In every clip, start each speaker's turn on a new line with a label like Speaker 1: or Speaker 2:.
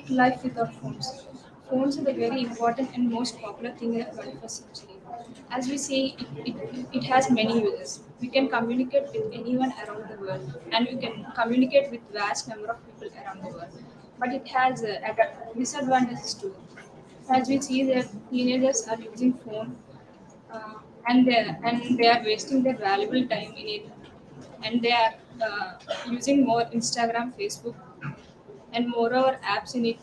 Speaker 1: Life without phones. Phones are the very important and most popular thing in the 21st century. As we see, it has many uses. We can communicate with anyone around the world, and we can communicate with vast number of people around the world. But it has disadvantages too. As we see that teenagers are using phone, and they are wasting their valuable time in it, and they are using more Instagram, Facebook, and moreover apps in it,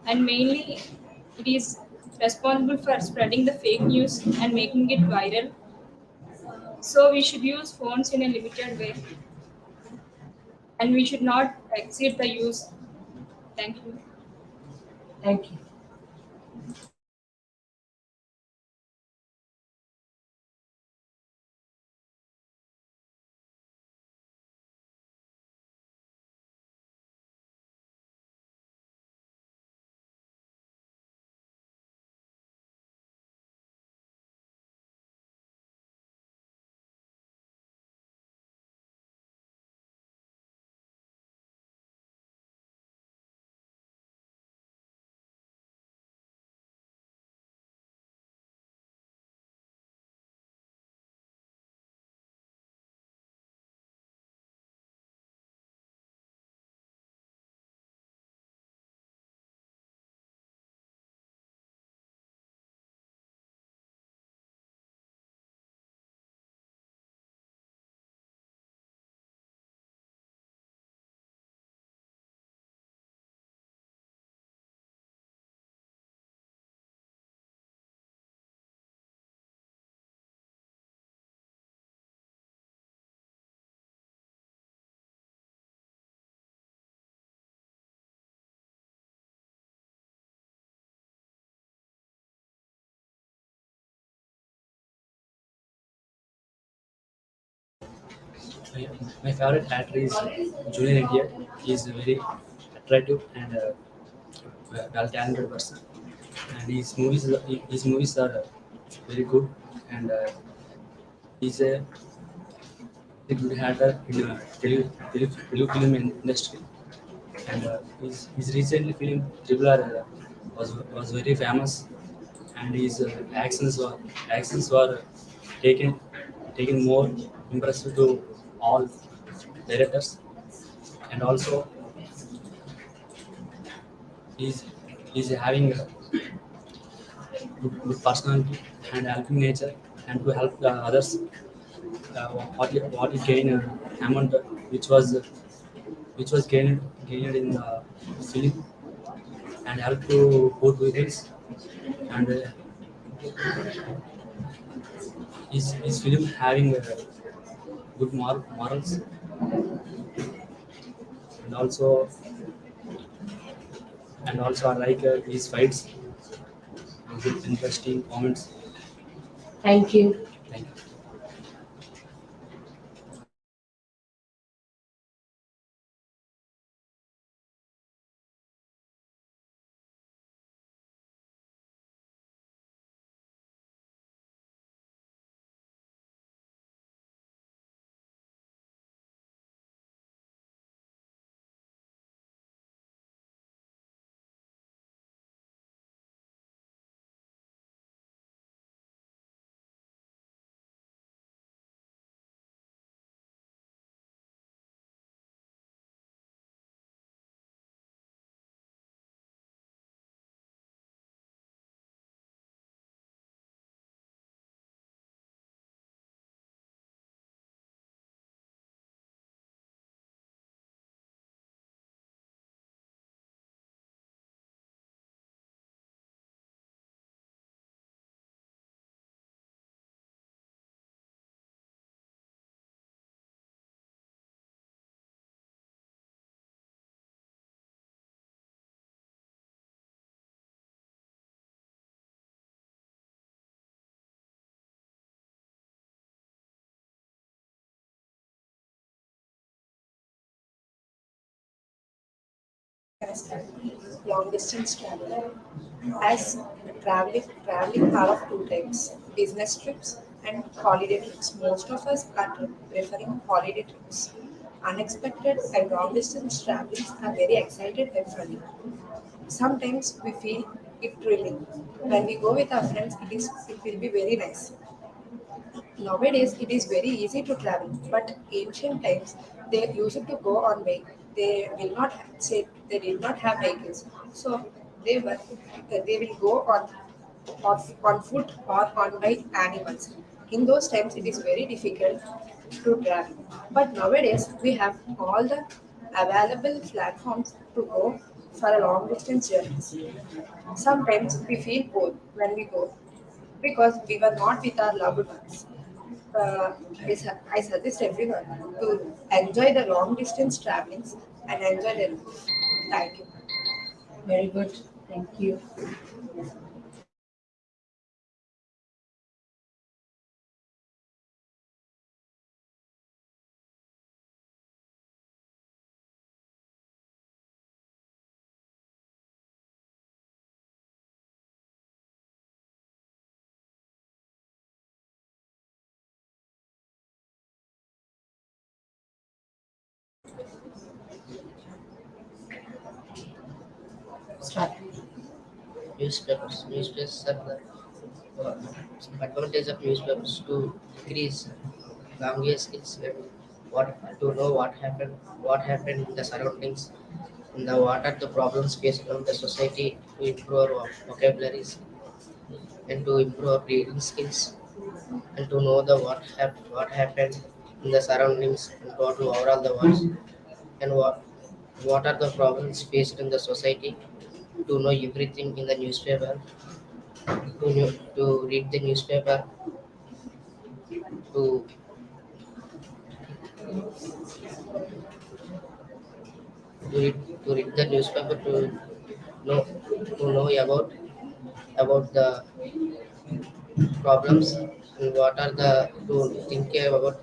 Speaker 1: and mainly it is responsible for spreading the fake news and making it viral. So we should use phones in a limited way, and we should not exceed the use. Thank you.
Speaker 2: Thank you.
Speaker 3: My, my favorite actor is Junior India. He is very attractive and well talented person, and his movies are very good, and he's a good actor in Telugu film industry. And his recently film Triple R was very famous, and his actions were taken taken more impressive to all directors, and also he's he's having a good personality and helping nature, and to help the others. What he gained amount which was gained in the film, and help to poor peoples, and his film having good morals, and also I like his fights and good interesting comments.
Speaker 2: Thank you.
Speaker 3: Thank you.
Speaker 4: Long distance travel. As traveling are of two types: business trips and holiday trips. Most of us are preferring holiday trips. Unexpected and long distance travelings are very excited and funny. Sometimes we feel it thrilling. When we go with our friends, it will be very nice. Nowadays, it is very easy to travel, but ancient times they used to go on way. They will not say they did not have vehicles, so they will go on foot or on by animals. In those times, it is very difficult to travel. But nowadays, we have all the available platforms to go for a long distance journeys. Sometimes we feel bored when we go because we were not with our loved ones. I suggest everyone to enjoy the long distance travelings and enjoy their life. Thank you.
Speaker 2: Very good. Thank you. Start.
Speaker 5: Newspapers. Newspapers are the uh, advantage of newspapers to increase language skills and what to know what happened in the surroundings, and what are the problems faced on the society to improve our vocabularies and to improve our reading skills and to know the what happened in the surroundings and what overall the world and what are the problems faced in the society to know everything in the newspaper to read the newspaper to to read the newspaper know to know about the problems and what are the to think about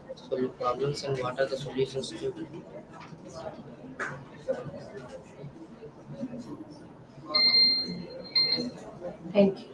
Speaker 5: problems and what are the solutions to
Speaker 2: Thank you.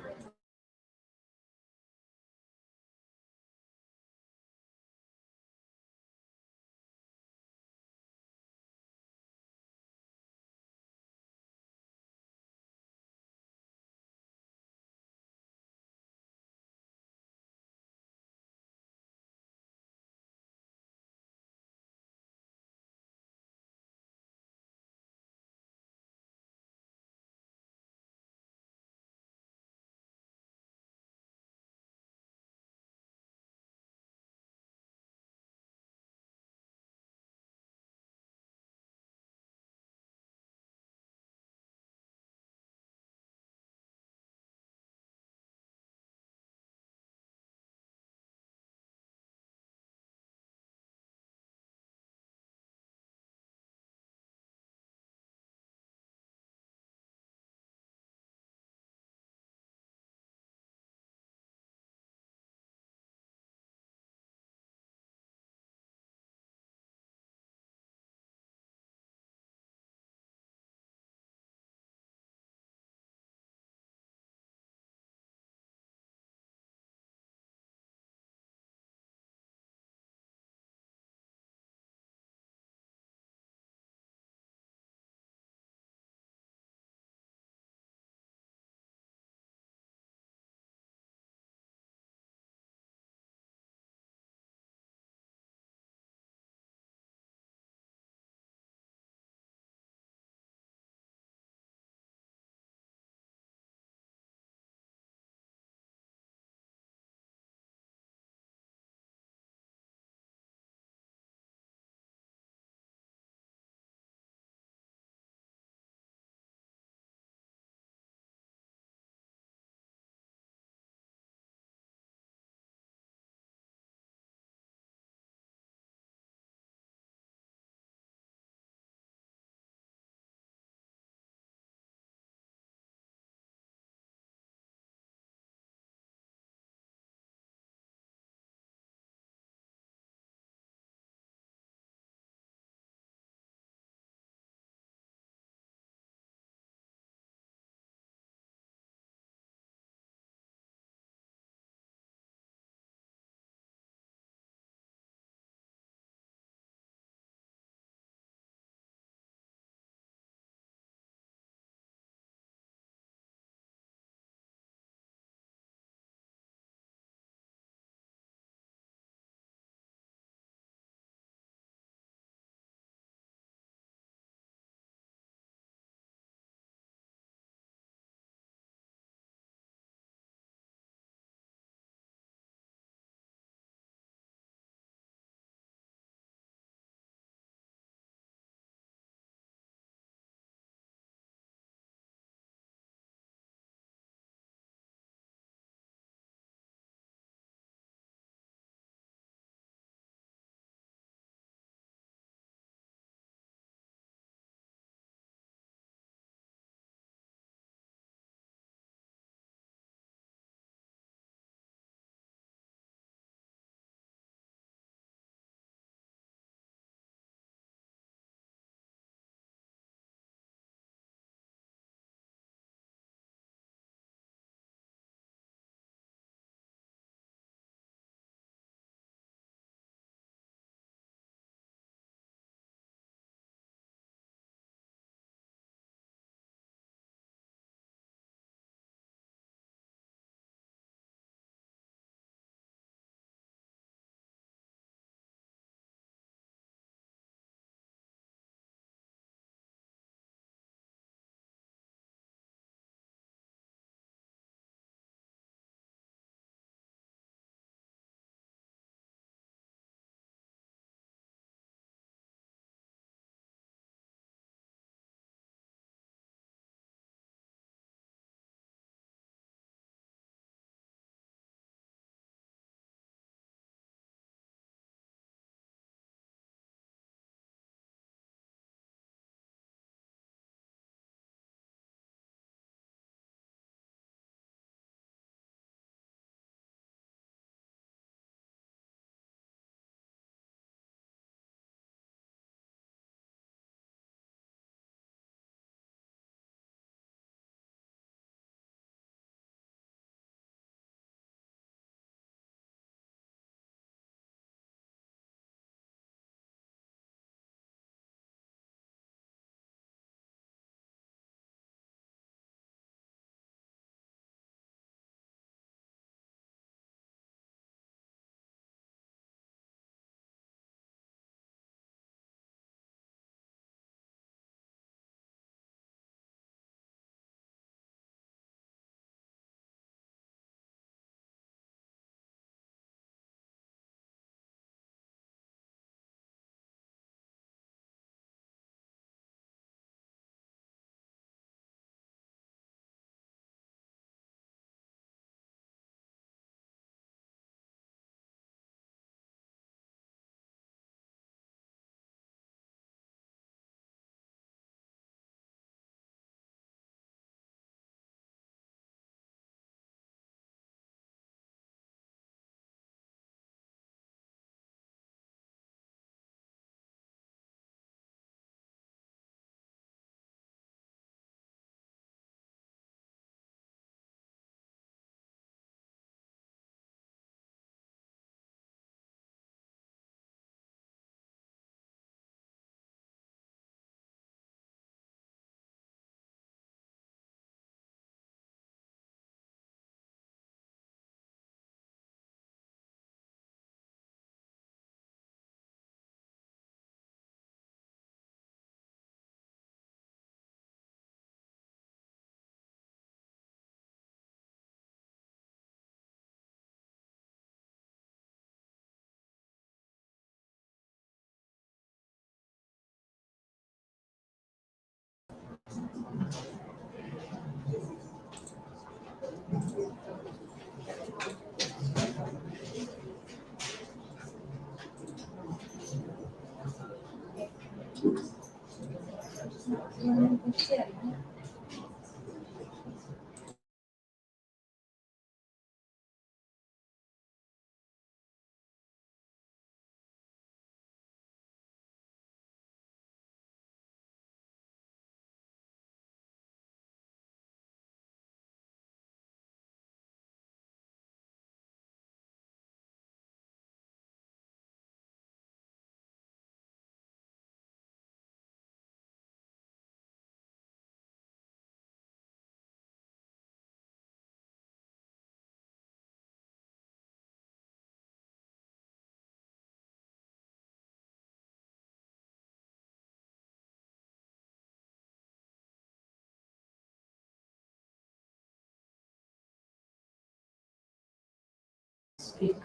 Speaker 2: Speak.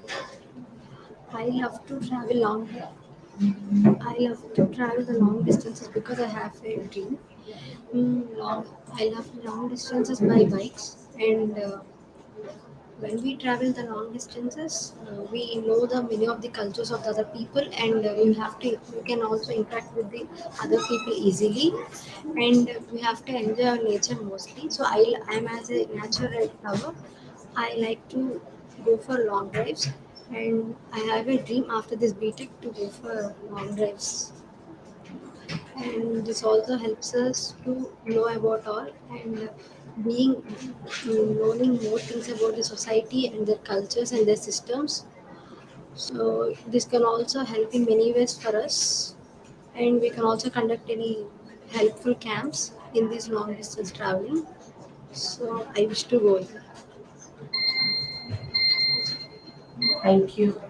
Speaker 6: I love to travel long. I love to travel the long distances because I have a dream. I love long distances by bikes, and when we travel the long distances, we know the many of the cultures of the other people, and we can also interact with the other people easily, and we have to enjoy our nature mostly. So I'm as a natural lover. I like to go for long drives, and I have a dream after this BTEC to go for long drives. And this also helps us to know about all and being knowing more things about the society and their cultures and their systems. So this can also help in many ways for us, and we can also conduct any helpful camps in this long distance traveling. So I wish to go there.
Speaker 2: Thank you.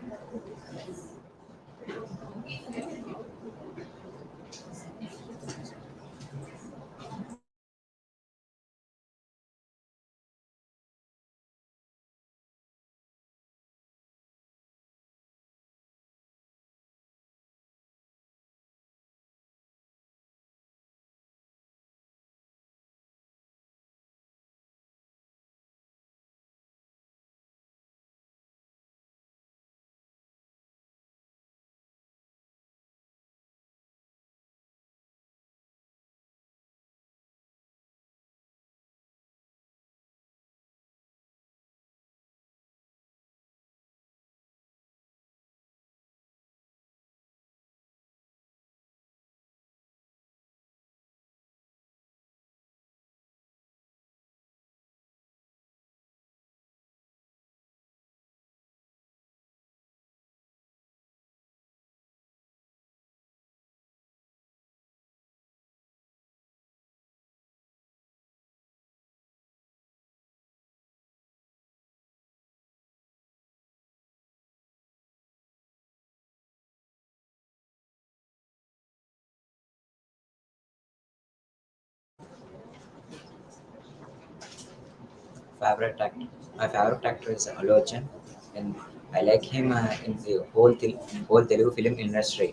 Speaker 7: favorite actor. My favorite actor is Allu Arjun, and I like him in the whole Telugu film industry.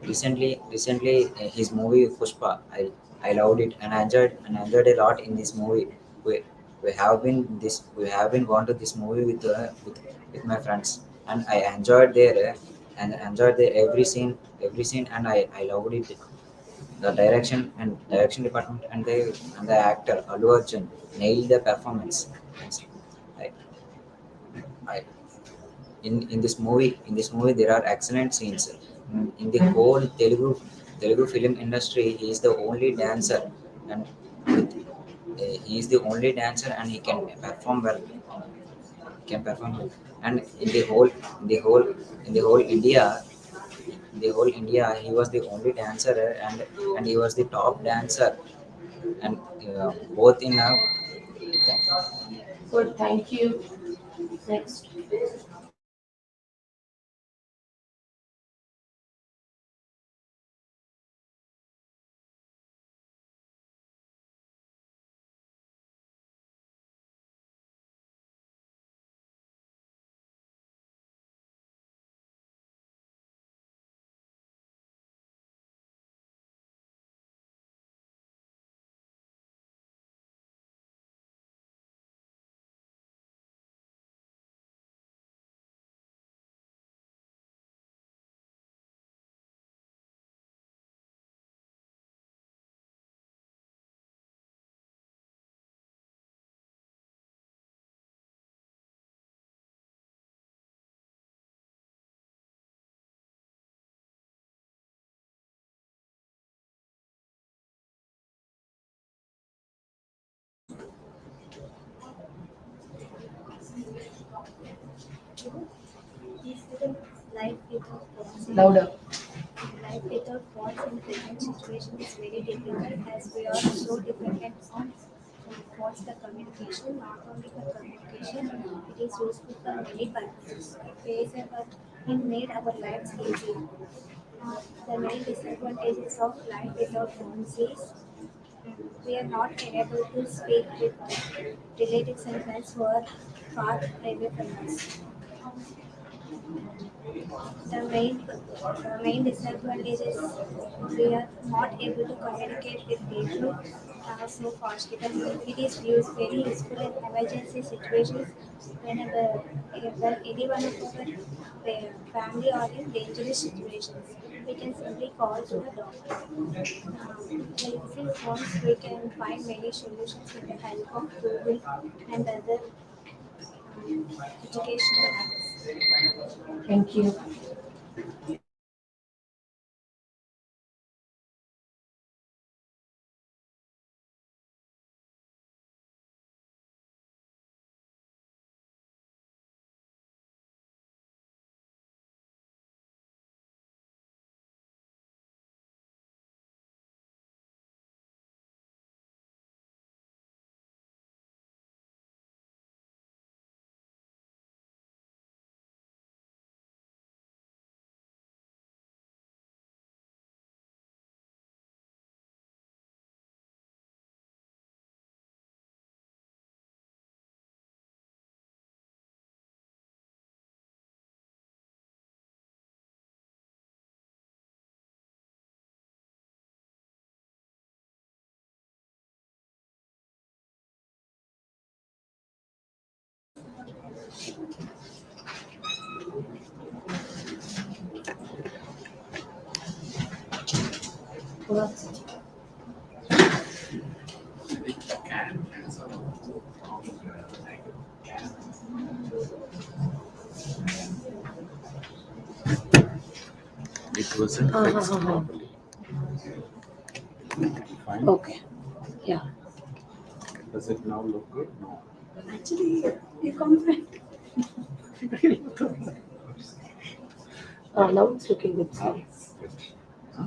Speaker 7: Recently, his movie Pushpa, I loved it and I enjoyed a lot in this movie. We we have been gone to this movie with my friends, and I enjoyed there and enjoyed the every scene, and I loved it. The direction department and the actor Allu Arjun nailed the performance. I, I, in this movie there are excellent scenes. In the whole Telugu film industry, he is the only dancer, and he is the only dancer, and he can perform well. Can perform well. And in the whole India, he was the only dancer, and he was the top dancer, and both in thank you.
Speaker 2: Good. Thank you. Next.
Speaker 6: life without phones in
Speaker 2: Louder.
Speaker 6: life without phones in present situation is very difficult as we are so dependent on phones the communication, not only for communication, it is useful for many purposes. It made our lives easier. The main disadvantages of life without phones is we are not able to speak with relatives and friends who are far away from us. The main disadvantage is we are not able to communicate with people so fast because it is used very useful in emergency situations whenever when any one of our family are in dangerous situations. We can simply call to the doctor. Using phones, we can find many solutions with the help of Google and other educational apps.
Speaker 2: Thank you.
Speaker 8: It wasn't fixed properly. Fine.
Speaker 2: Okay. Yeah.
Speaker 8: Does it now look good? No.
Speaker 2: Actually, you come friend. Now it's looking good.
Speaker 8: Ah, good. Huh?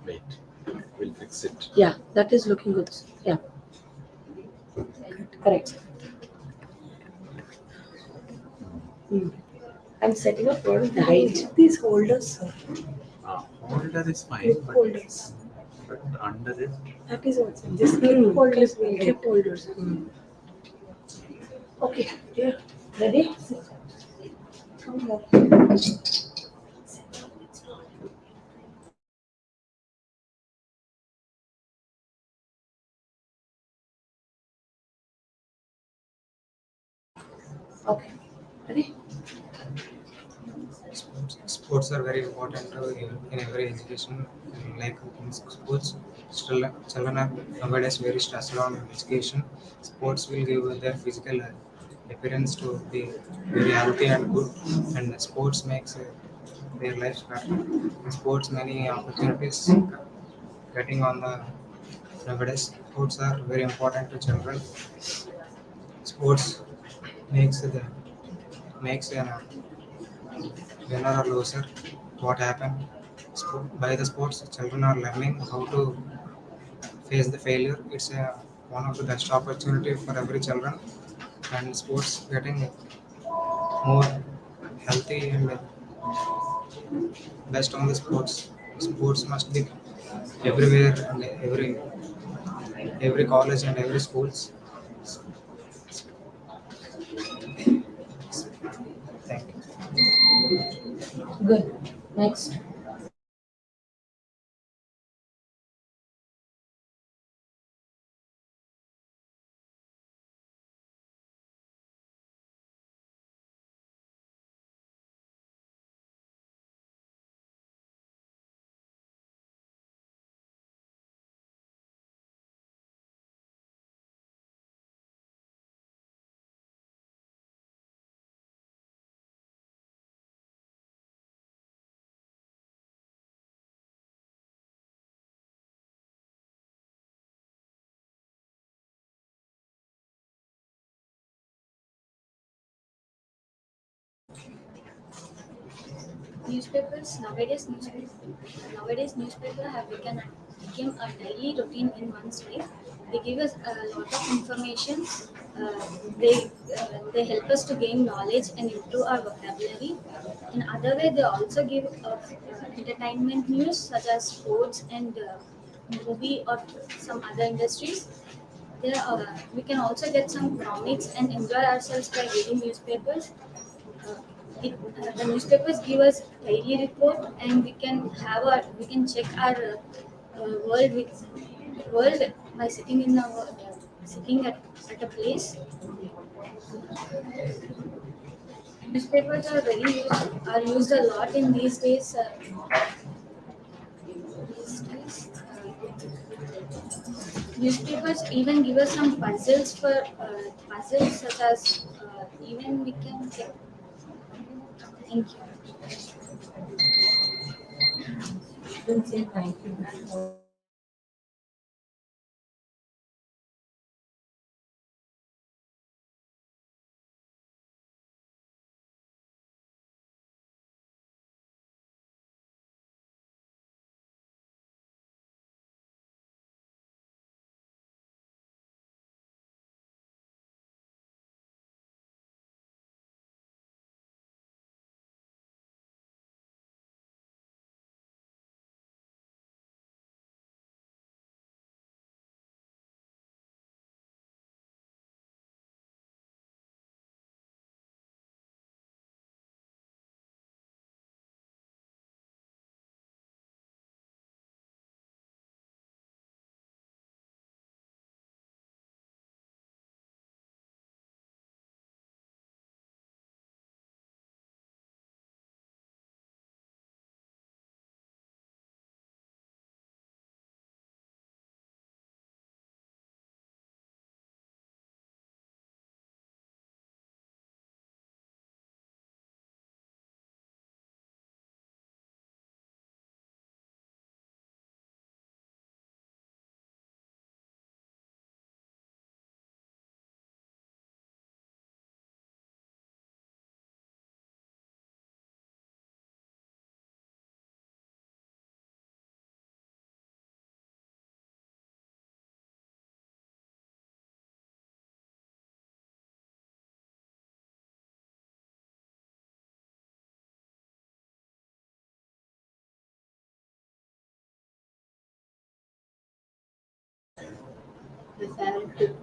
Speaker 8: Wait. We'll fix it.
Speaker 2: Yeah, that is looking good. Yeah, correct. Hmm. I'm setting up for the height. These holders, sir.
Speaker 8: Holder is fine,
Speaker 2: Holders.
Speaker 8: but under it,
Speaker 2: That is also this clip holders. Clip holders. Okay. Yeah. Ready? Come here. Okay. Ready?
Speaker 9: Sports are very important in every education. Like in schools, children are nowadays very stressed on education. Sports will give their physical appearance to be very healthy and good, and sports makes their lives better. In sports, many opportunities getting on the nowadays. Sports are very important to children. Sports makes the makes a winner or loser. What happened by the sports? Children are learning how to face the failure. It's one of the best opportunity for every children, and sports getting more healthy and best on the sports. Sports must be everywhere and every college and every schools. Thank you.
Speaker 2: Good. Next.
Speaker 6: Nowadays newspaper have become a daily routine in one's life. They give us a lot of information. Uh, they help us to gain knowledge and improve our vocabulary. In other way, they also give entertainment news such as sports and movie or some other industries. We can also get some comics and enjoy ourselves by reading newspapers. Uh, the newspapers give us daily report, and we can check our world by sitting at a place. Newspapers are used a lot in these days. These days, newspapers even give us some puzzles such as even we can check. Thank you.
Speaker 2: Don't say thank you.
Speaker 6: My favorite,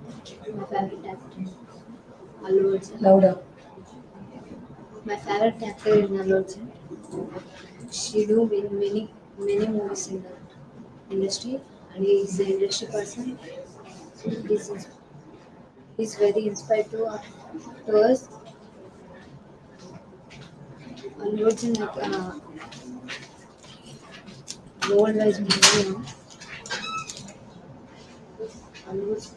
Speaker 6: my favorite actor, Allu Arjun.
Speaker 2: Louder.
Speaker 6: My favorite actor is Allu Arjun. She do many movies in the industry, and he is an industry person. He's, he's very inspired to us. Allu Arjun like worldwide movie now. Allu Arjun,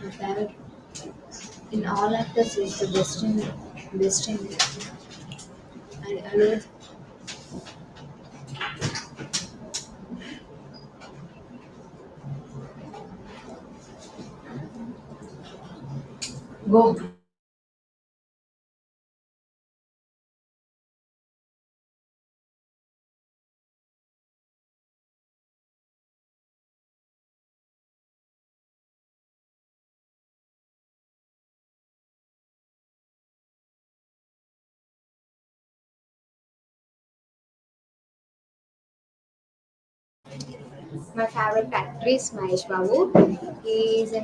Speaker 6: my favorite in all actors is the best in and Allu Arjun,
Speaker 2: Go.
Speaker 6: my favorite actor is Mahesh Babu. He is a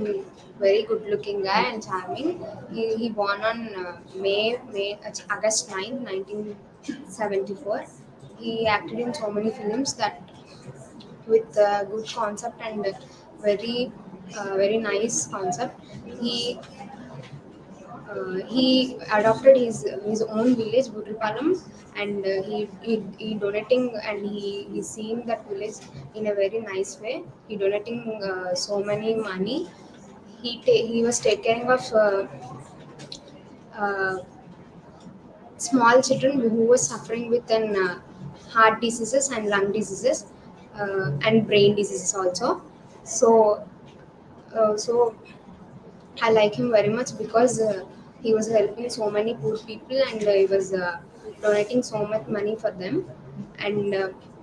Speaker 6: very good looking guy and charming. He born on August 9th, 1974. He acted in so many films that with good concept and very nice concept. He adopted his own village, Budripalam, and he donating, and he's seeing that village in a very nice way. He donating so many money. He was taking of uh, small children who were suffering with an heart diseases and lung diseases and brain diseases also. So so I like him very much because he was helping so many poor people and he was donating so much money for them. And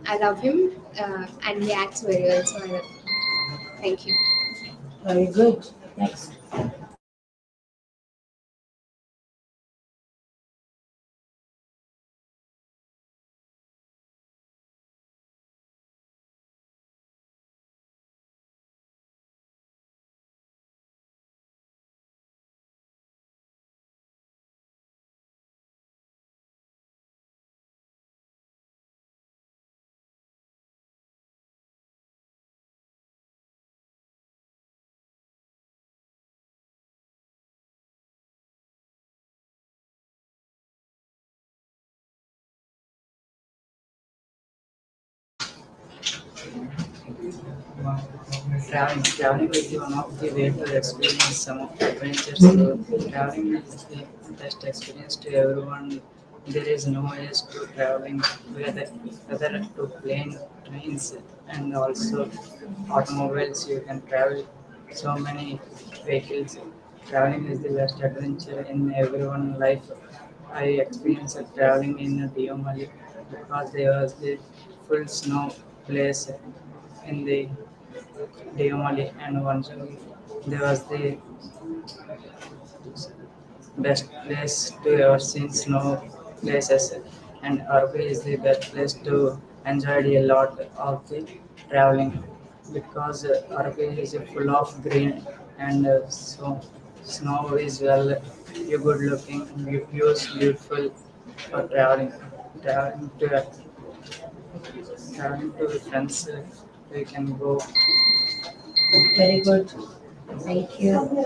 Speaker 6: I love him and he acts very well. So I love him. Thank you.
Speaker 2: Very good. Next.
Speaker 10: Traveling is one of the way to experience some of the adventures. So traveling is the best experience to everyone. There is no age to traveling, whether to plane, trains, and also automobiles. You can travel so many vehicles. Traveling is the best adventure in everyone's life. I experienced traveling in Diomali because there was the full snow place in the Diomali, and once there was the best place to ever seen snow places, and Arbi is the best place to enjoy a lot of the traveling because Arbi is full of green and so snow is well you good looking views beautiful for traveling to traveling to with friends we can go.
Speaker 2: Very good. Thank you.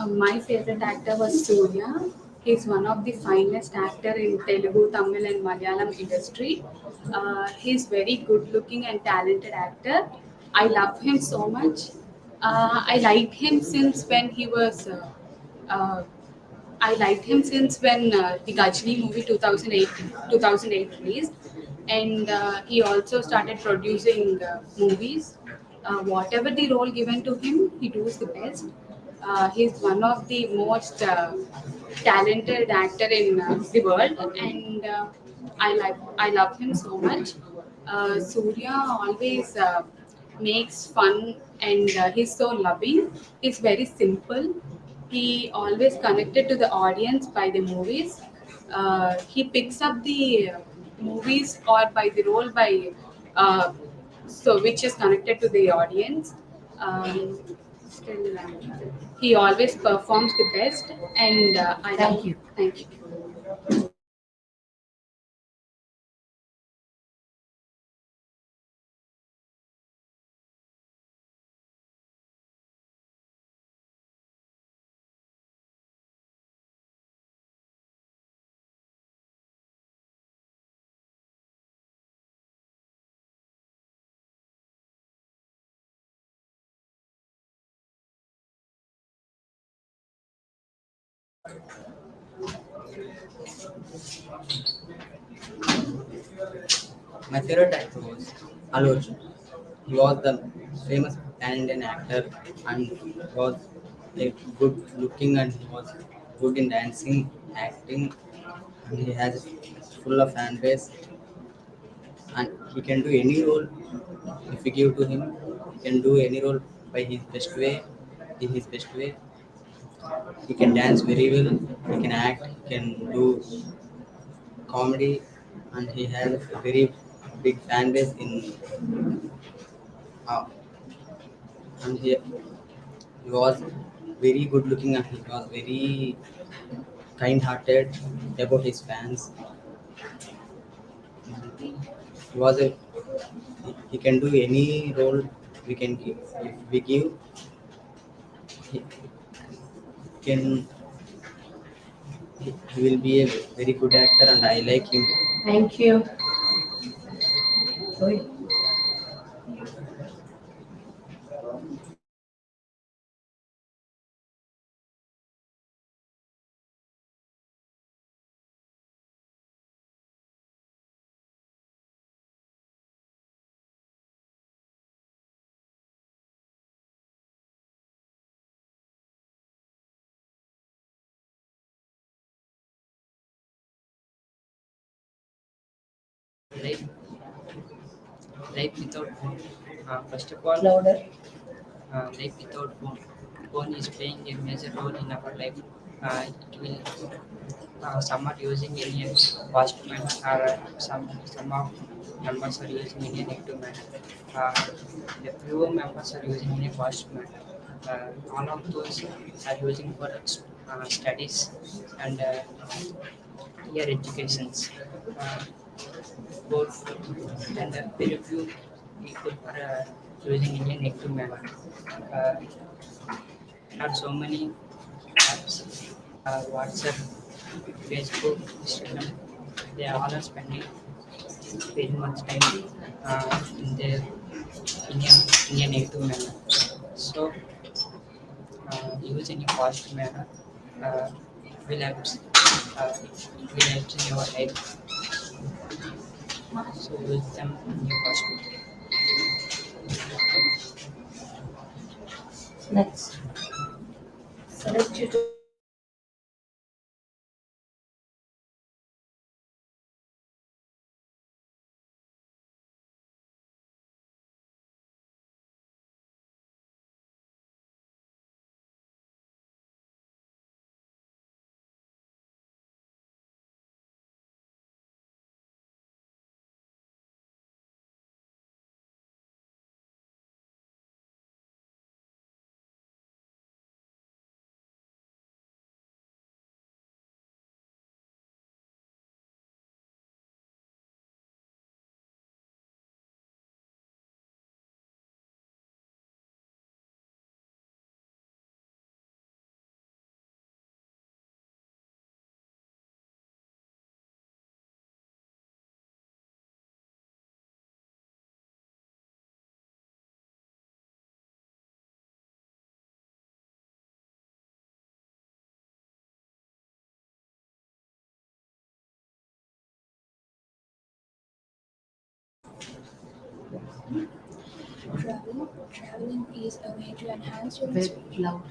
Speaker 1: My favorite actor was Surya. He's one of the finest actor in Telugu, Tamil, and Malayalam industry. He's very good looking and talented actor. I love him so much. I liked him since when he was. Uh, I liked him since when the Gajini movie 2008 released, and he also started producing movies. Whatever the role given to him, he does the best. He's one of the most talented actor in the world, and I love him so much. Surya always makes fun, and he's so loving. He's very simple. He always connected to the audience by the movies. He picks up the movies or by the role by so which is connected to the audience. Um, still, he always performs the best, and I
Speaker 2: Thank you.
Speaker 1: thank you.
Speaker 10: My favorite actor was Allu Arjun. He was the famous pan-Indian actor and was a good looking and he was good in dancing, acting, and he has full of fan base and he can do any role if we give to him. He can do any role by his best way, in his best way. He can dance very well. He can act. He can do comedy, and he has a very
Speaker 11: big fan base in uh, and he was very good looking and he was very kind hearted about his fans. He was a he can do any role we can give. If we give, he can he will be a very good actor and I like him.
Speaker 2: Thank you. Sorry.
Speaker 10: Life, life without phone. First of all,
Speaker 2: Louder.
Speaker 10: life without phone. Phone is playing a major role in our life. It will some are using in a positive manner, or some of members are using in a negative manner. The few members are using in a positive manner. All of those are using for studies and higher educations. Uh, both and very few people are using in a negative manner. Uh, there are so many apps, WhatsApp, Facebook, Instagram. They all are spending very much time in their in a negative manner. So use in a positive manner uh, will help will help in your life. So use them in your positive.
Speaker 2: Next. Select your
Speaker 6: Traveling is a way to enhance your
Speaker 2: bit loud.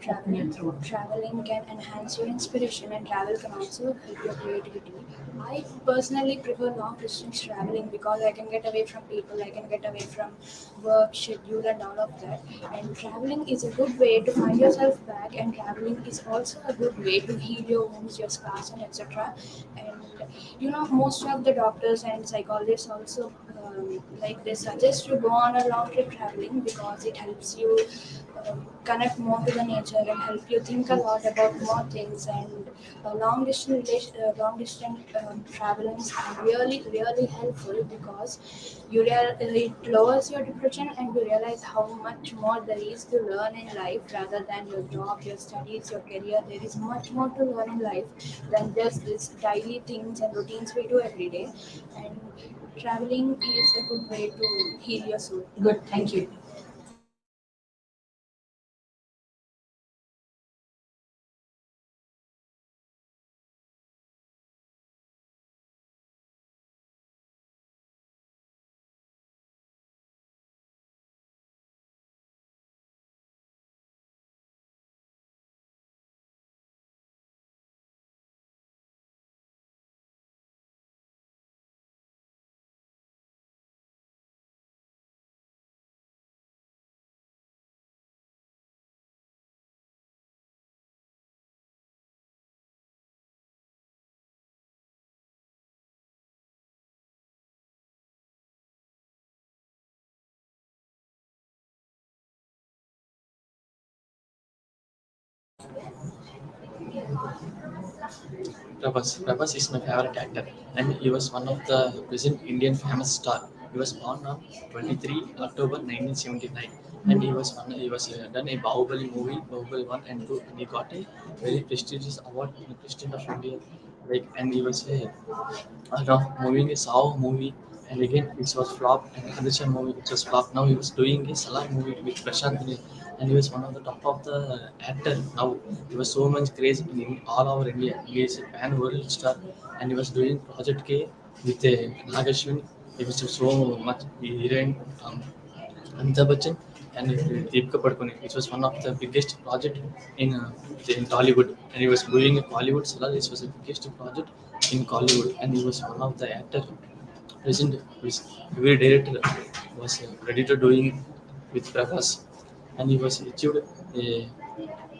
Speaker 2: Open your throat.
Speaker 6: traveling can enhance your inspiration and travel can also help your creativity. I personally prefer long distance traveling because I can get away from people, I can get away from work, schedule, and all of that. And traveling is a good way to find yourself back, and traveling is also a good way to heal your wounds, your scars, and etc. And most of the doctors and psychologists also like they suggest you go on a long trip traveling because it helps you connect more to the nature and help you think a lot about more things and long distance travelings are really helpful because it lowers your depression and you realize how much more there is to learn in life rather than your job, your studies, your career. There is much more to learn in life than just these daily things and routines we do every day, and traveling is a good way to heal your soul.
Speaker 2: Good. Thank you.
Speaker 3: Prabhas is my favorite actor, and he was one of the present Indian famous star. He was born on 23 October 1979, and he was done a Bahubali movie, Bahubali 1 and 2, and he got a very prestigious award in the President of India. Like, and he was a moving a Saw movie, and again it was flop, and Adisha movie it was flop. Now he was doing a Salah movie with Prashant Nil, and he was one of the top of the actor. Now he was so much craze in all over India. He is a pan world star, and he was doing Project K with Nagashwin. He was so much heroine. Amitabh Bachchan and Deepika Padukone, which was one of the biggest project in Tollywood. And he was doing a Bollywood Salah. This was the biggest project in Hollywood, and he was one of the actor present. Which every director was ready to doing with Prabhas, and he was achieved a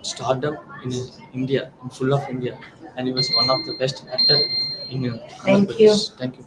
Speaker 3: stardom in India, in full of India, and he was one of the best actor in Andhra
Speaker 2: Thank you.
Speaker 3: Pradesh. Thank you.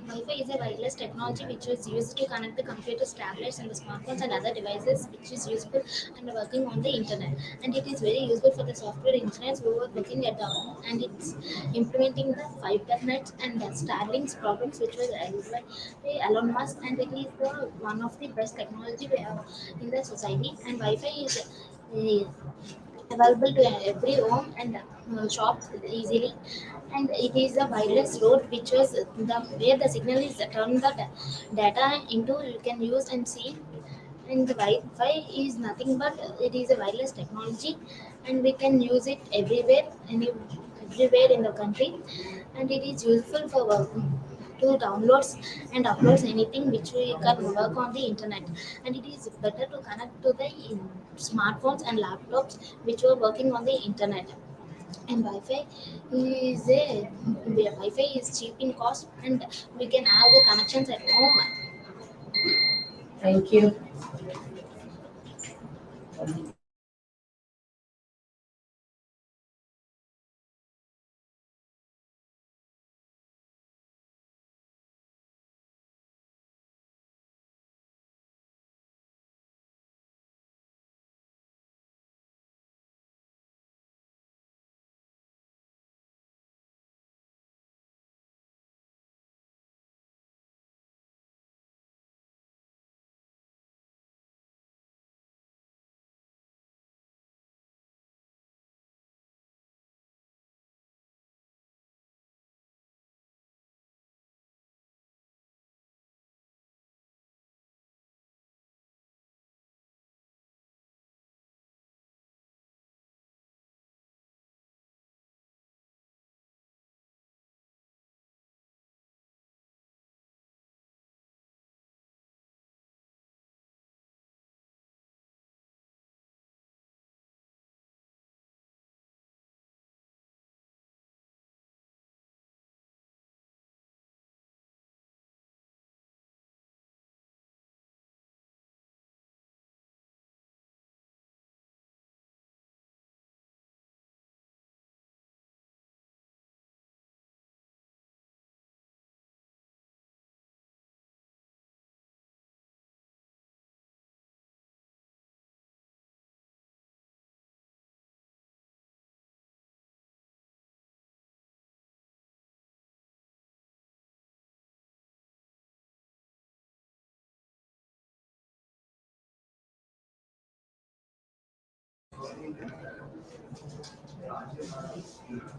Speaker 12: Wi-Fi is a wireless technology which is used to connect the computers, tablets, and the smartphones and other devices which is useful and working on the internet. And it is very useful for the software engineers who are working at the home, and it's implementing the fiber nets and the Starlink's problems which was developed by Elon Musk, and it is one of the best technology we have in the society. And Wi-Fi is available to every home and shop easily, and it is a wireless road which was the where the signal is turned the data into you can use and see. And the Wi-Fi is nothing but it is a wireless technology, and we can use it everywhere, everywhere in the country, and it is useful for work to downloads and uploads anything which we can work on the internet. And it is better to connect to the smartphones and laptops which were working on the internet. And Wi-Fi is cheap in cost, and we can have the connections at home.
Speaker 2: Thank you.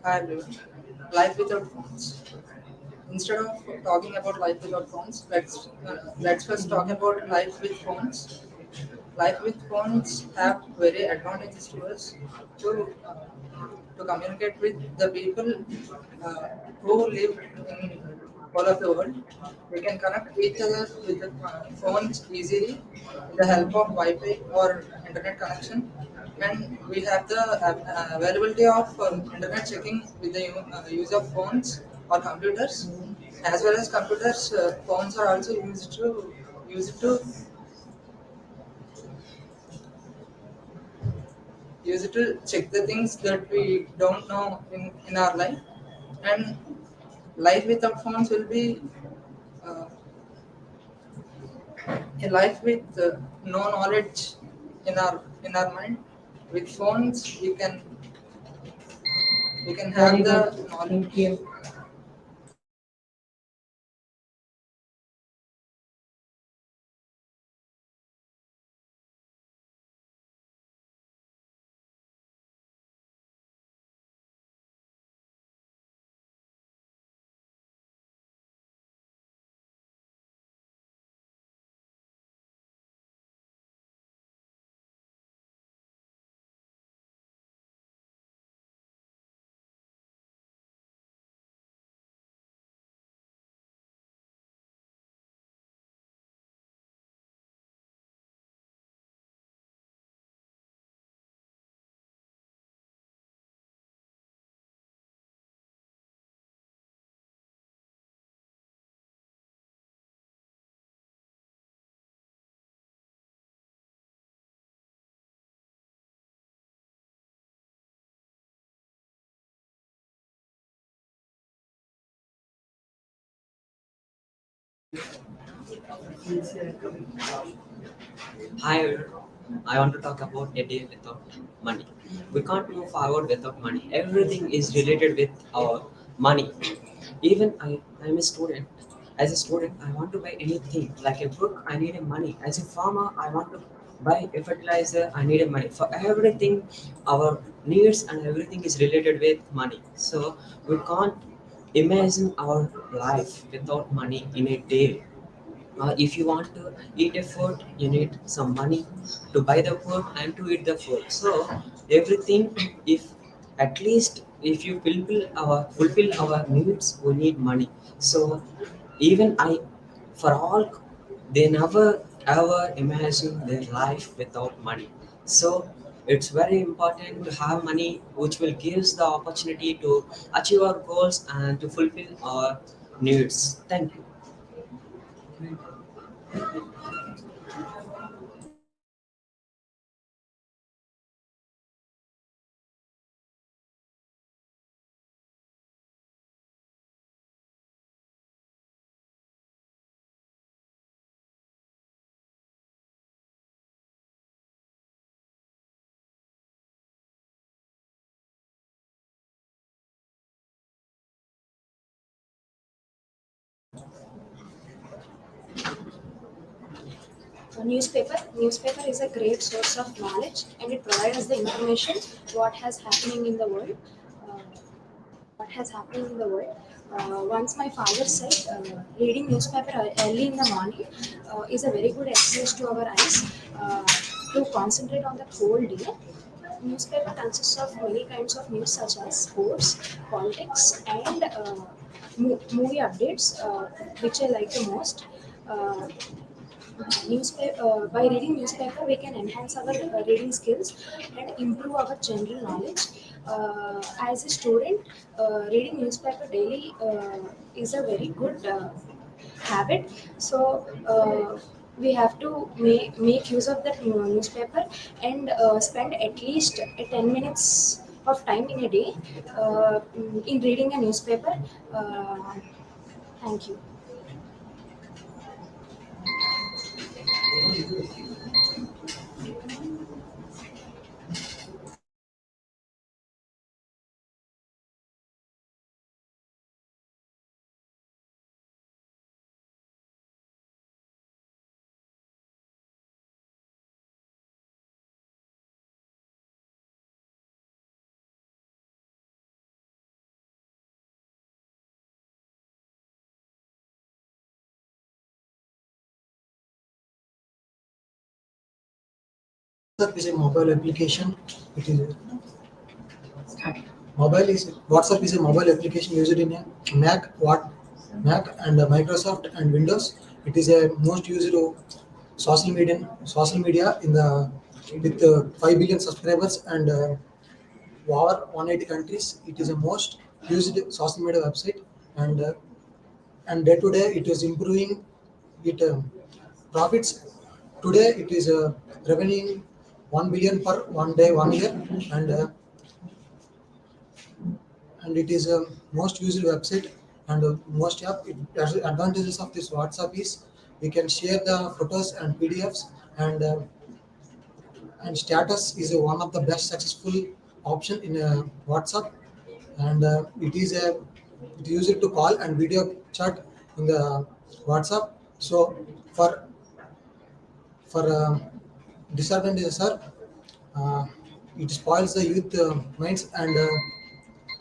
Speaker 13: Hi everyone. Life without phones. Instead of talking about life without phones, let's first talk about life with phones. Life with phones have very advantages to us to to communicate with the people uh, who live in all of the world. We can connect each other with the phones easily with the help of Wi-Fi or internet connection, and we have the availability of internet checking with the use of phones or computers. As well as computers, phones are also used to use it to check the things that we don't know in our life. And life without phones will be uh, a life with no knowledge in our mind. With phones we can have
Speaker 2: Very
Speaker 13: the
Speaker 2: good.
Speaker 13: knowledge.
Speaker 2: Thank you.
Speaker 14: Hi, I want to talk about a day without money. We can't move forward without money. Everything is related with our money. Even I'm a student. As a student, I want to buy anything like a book. I need a money. As a farmer, I want to buy a fertilizer. I need a money for everything. Our needs and everything is related with money. So we can't imagine our life without money in a day. If you want to eat a food, you need some money to buy the food and to eat the food. So everything, if at least if you fulfill our needs, we need money. So even I, for all, they never ever imagine their life without money. So it's very important to have money, which will give us the opportunity to achieve our goals and to fulfill our needs. Thank you.
Speaker 6: Newspaper is a great source of knowledge, and it provides us the information what has happening in the world. Uh, what has happened in the world. Once my father said, reading newspaper early in the morning is a very good exercise to our eyes to concentrate on the whole day. Newspaper consists of many kinds of news such as sports, politics, and movie updates, which I like the most. Uh, by reading newspaper, we can enhance our reading skills and improve our general knowledge. As a student, reading newspaper daily is a very good habit. So we have to make use of that newspaper and spend at least 10 minutes of time in a day in reading a newspaper. uh, Thank you.
Speaker 15: WhatsApp is a mobile application. It is mobile is WhatsApp is a mobile application used in a Mac and Microsoft and Windows. It is a most used social media in the with 5 billion subscribers and over 180 countries. It is a most used social media website and day to day it is improving it profits. Today it is revenue 1 billion per 1 day 1 year and it is a most used website and most app. Advantages of this WhatsApp is we can share the photos and PDFs and status is one of the best successful option in WhatsApp and it used to call and video chat in the WhatsApp. So for disadvantages are uh, it spoils the youth minds and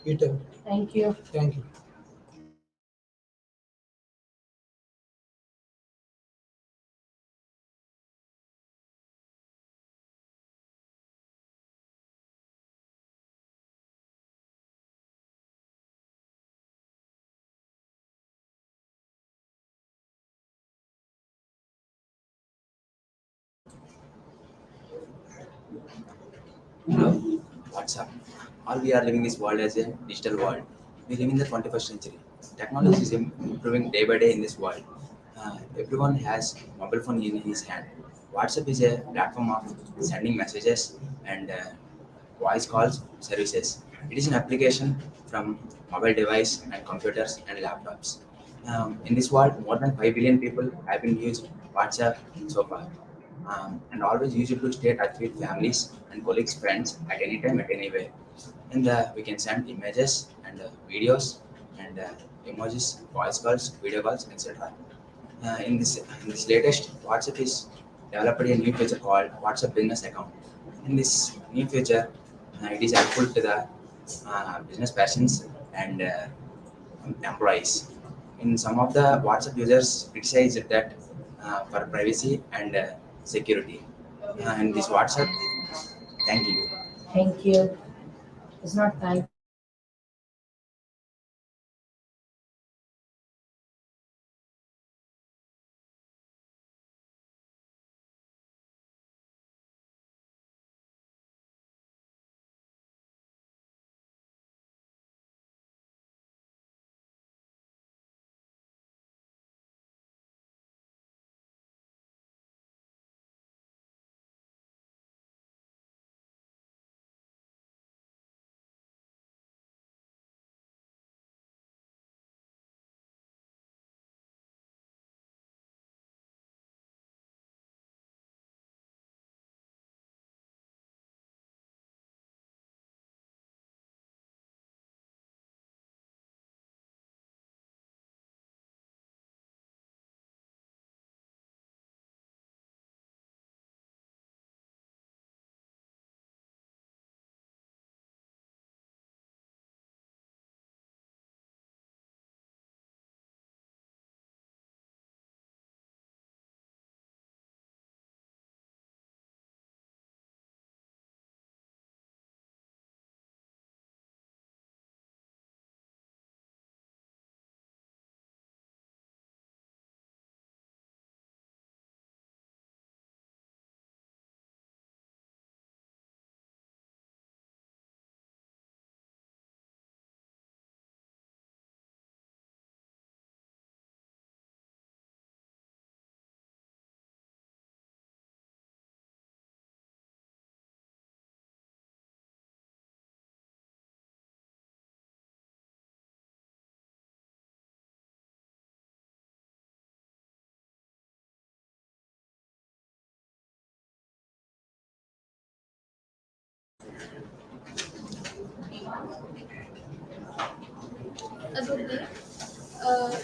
Speaker 15: it. Thank you. Thank you.
Speaker 7: Hello, what's up? All we are living this world as a digital world. We live in the 21st century. Technology is improving day by day in this world. Everyone has mobile phone in his hand. WhatsApp is a platform of sending messages and voice calls services. It is an application from mobile device and computers and laptops. In this world, more than 5 billion people have been used WhatsApp so far and always use it to stay in touch with families and colleagues, friends at any time, at anywhere. And we can send images and videos and emojis, voice calls, video calls, etc. In this latest, WhatsApp is developed a new feature called WhatsApp Business Account. In this new feature, it is helpful to the business persons and employees. In some of the WhatsApp users criticize that for privacy and security. And this WhatsApp, thank you.
Speaker 2: Thank you. It's not time.
Speaker 12: A good day. Uh,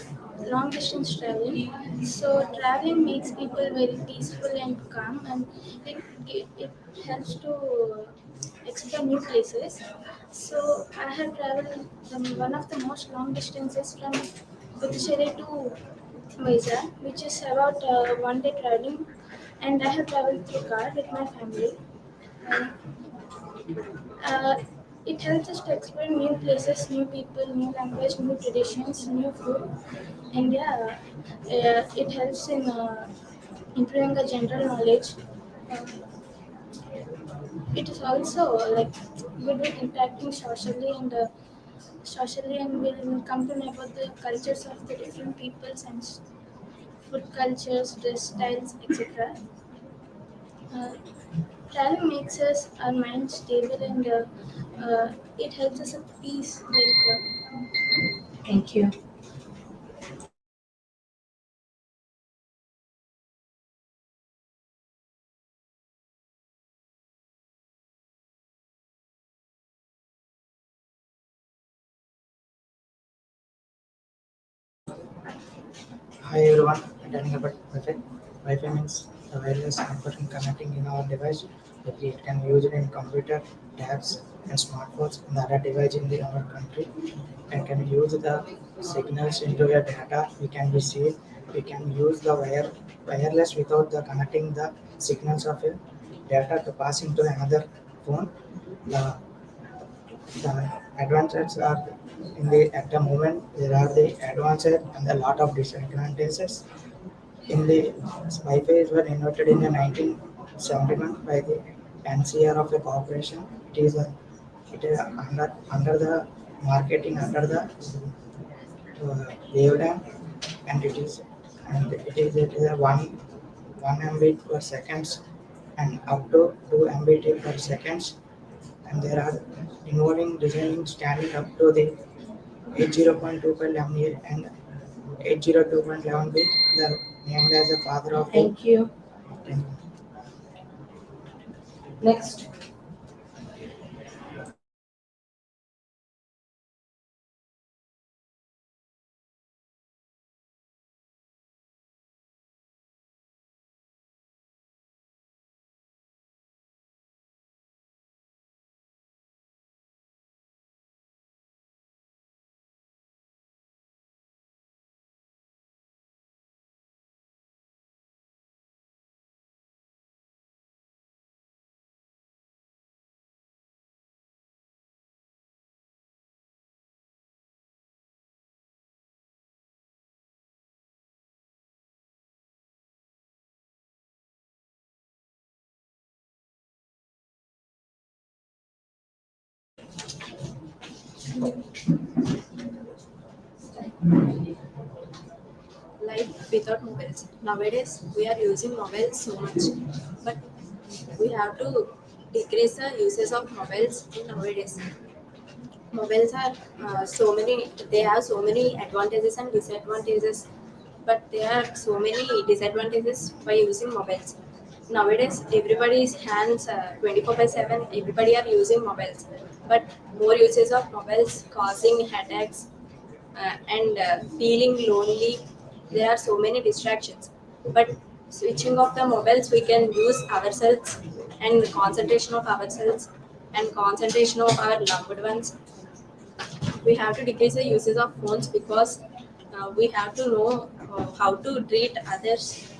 Speaker 12: Long distance traveling. So traveling makes people very peaceful and calm, and it helps to explore new places. So I have traveled one of the most long distances from Puducherry to Vizag, which is about 1 day traveling, and I have traveled through car with my family. Uh, uh, it helps us to explore new places, new people, new language, new traditions, new food, and yeah, it helps in improving the general knowledge. Uh, it is also like good with interacting socially, and we'll come to know about the cultures of the different peoples and food cultures, dress styles, etc. Uh, Traveling makes us our mind stable, and it helps us at peace.
Speaker 2: Thank you.
Speaker 10: Hi everyone, telling about Wi-Fi. Wi-Fi means the wireless network connecting in our device. It can be used in computer, tabs, and smartphones and other device in our country. And can use the signals into your data. We can receive. We can use the wireless without the connecting the signals of a data to pass into another phone. The the advantages are in the at the moment there are the advantages and a lot of disadvantages. In the Wi-Fi were invented in the 1971 by the NCR of a corporation. It is under the marketing under the wavelength, and it is a one Mbit per seconds and up to 2 Mbit per seconds, and there are involving designing standing up to the 80.25 MA and 802.11 b, the named as the father of
Speaker 2: Thank you.
Speaker 10: the
Speaker 2: Next.
Speaker 4: Life without mobiles. Nowadays, we are using mobiles so much, but we have to decrease the uses of mobiles in nowadays. Mobiles are so many. They have so many advantages and disadvantages, but there are so many disadvantages by using mobiles. Nowadays, everybody's hands 24/7. Everybody are using mobiles, but more uses of mobiles causing headaches and feeling lonely. There are so many distractions, but switching off the mobiles, we can use ourselves and the concentration of ourselves and concentration of our loved ones. We have to decrease the uses of phones because we have to know how to treat others,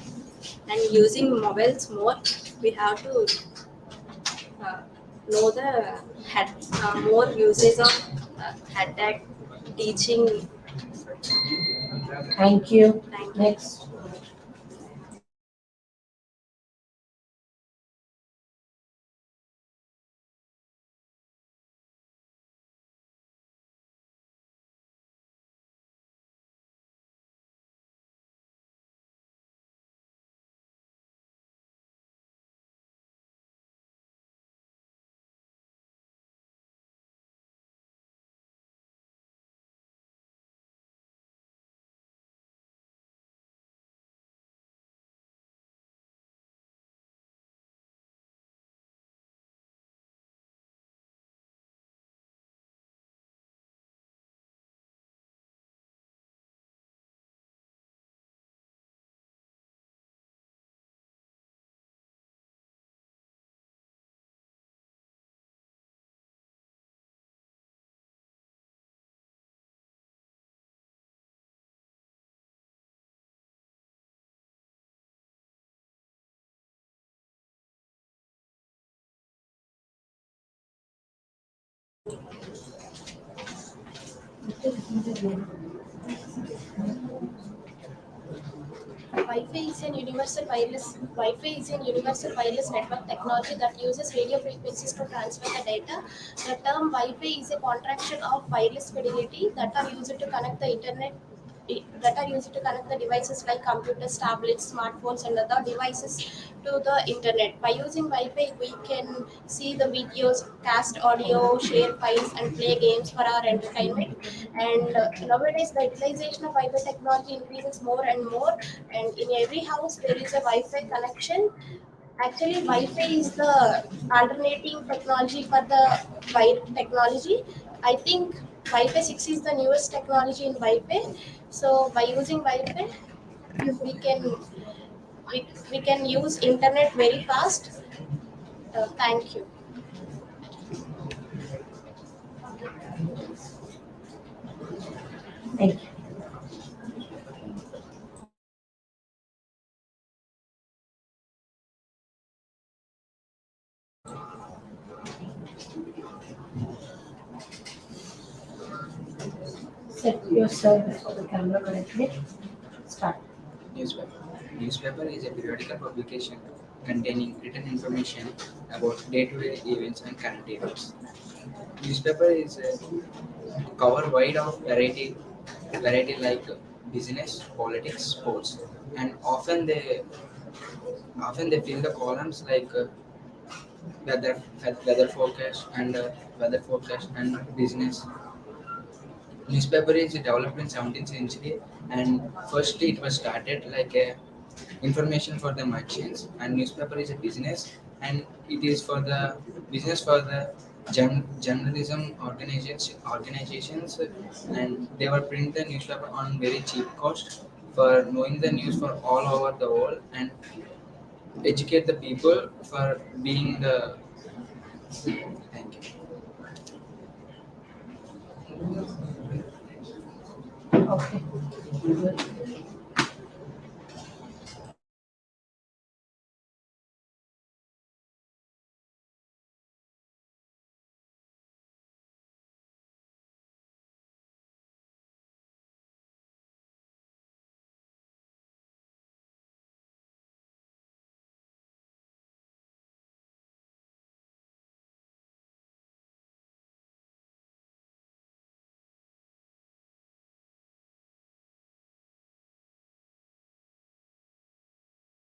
Speaker 4: and using mobiles more, we have to uh, know the more uses of headache teaching.
Speaker 2: Thank you.
Speaker 4: Thank you.
Speaker 2: Next.
Speaker 12: Wi-Fi is a universal wireless network technology that uses radio frequencies to transfer the data. The term Wi-Fi is a contraction of wireless fidelity that are used to connect the devices like computers, tablets, smartphones, and other devices to the internet. By using Wi-Fi, we can see the videos, cast audio, share files, and play games for our entertainment. And nowadays, the utilization of Wi-Fi technology increases more and more. And in every house, there is a Wi-Fi connection. Actually, Wi-Fi is the alternating technology for the wire technology. I think Wi-Fi 6 is the newest technology in Wi-Fi. So by using Wi-Fi, we can we can use internet very fast. Thank you.
Speaker 2: Thank you. Set yourself for the camera correctly. Start.
Speaker 16: Newspaper. Newspaper is a periodical publication containing written information about day-to-day events and current events. Newspaper is a cover wide of variety like business, politics, sports, and often they fill the columns like weather weather forecast and business. Newspaper is developed in 17th century, and first it was started like a information for the merchants, and newspaper is a business, and it is for the business for the journalism organizations, and they were print the newspaper on very cheap cost for knowing the news for all over the world and educate the people for being the. Thank you.
Speaker 2: Okay.